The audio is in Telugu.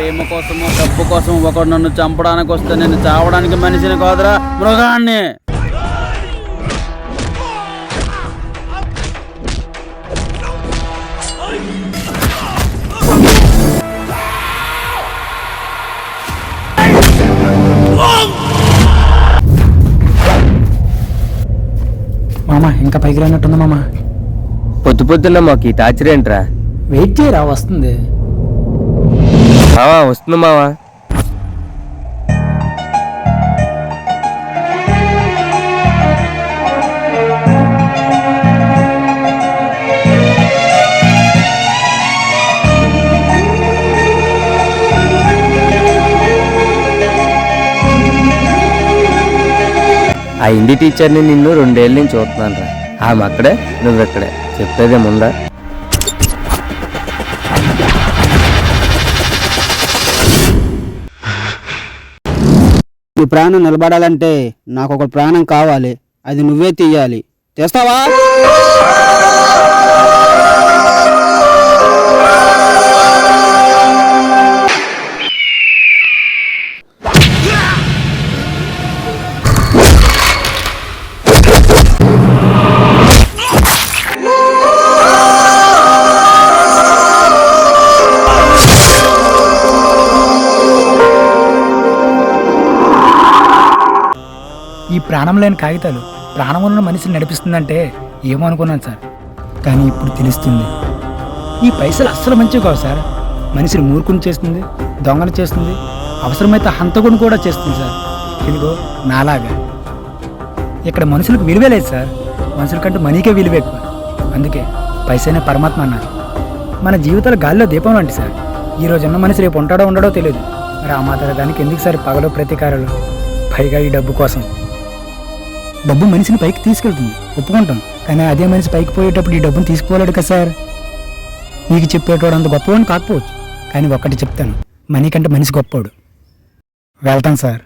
ప్రేమ కోసము డబ్బు కోసం ఒకడు నన్ను చంపడానికి వస్తే నేను చావడానికి మనిషిని కాదురా, మృగాన్ని. మామా ఇంకా పైకి రానట్టుంది మామా. పొద్దు పొద్దున్న మాకు ఈ టార్చర్ ఏంట్రా? వెయిట్ చేయరా, వస్తుంది మావా. వస్తుంది మావా. ఆ హిందీ టీచర్ని నిన్ను 2 ఏళ్ళ నుంచి చూస్తున్నాను రా. ఆమె అక్కడే, నువ్వెక్కడే. చెప్పేదేముందా? నీ ప్రాణం నిలబడాలంటే నాకు ఒక ప్రాణం కావాలి, అది నువ్వే తీయాలి. తెస్తావా? ఈ ప్రాణం లేని కాగితాలు ప్రాణం ఉన్న మనిషిని నడిపిస్తుందంటే ఏమో అనుకున్నాను సార్, కానీ ఇప్పుడు తెలుస్తుంది. ఈ పైసలు అస్సలు మంచివి కావు సార్. మనిషిని మూర్ఖుని చేస్తుంది, దొంగను చేస్తుంది, అవసరమైతే హంతకుని కూడా చేస్తుంది సార్. ఇదిగో నాలాగా. ఇక్కడ మనుషులకు విలువే లేదు సార్. మనుషుల కంటే మనీకే విలువ ఎక్కువ. అందుకే పైసనే పరమాత్మ అన్నారు. మన జీవితాలు గాలిలో దీపం లాంటి సార్. ఈ రోజు ఉన్న మనిషి రేపు ఉంటాడో ఉండడో తెలియదు. మరి ఆ మాత్రం దానికి ఎందుకు సార్ పగలో ప్రతీకారాలు? పైగా ఈ డబ్బు కోసం. డబ్బు మనిషిని పైకి తీసుకెళ్తుంది, ఒప్పుకుంటాం. కానీ అదే మనిషి పైకి పోయేటప్పుడు ఈ డబ్బును తీసుకుపోలేడు కదా సార్. నీకు చెప్పేటోడు అంత గొప్పవాడిని కాకపోవచ్చు, కానీ ఒక్కటి చెప్తాను, మనీ కంటే మనిషి గొప్పవాడు. వెళ్తాను సార్.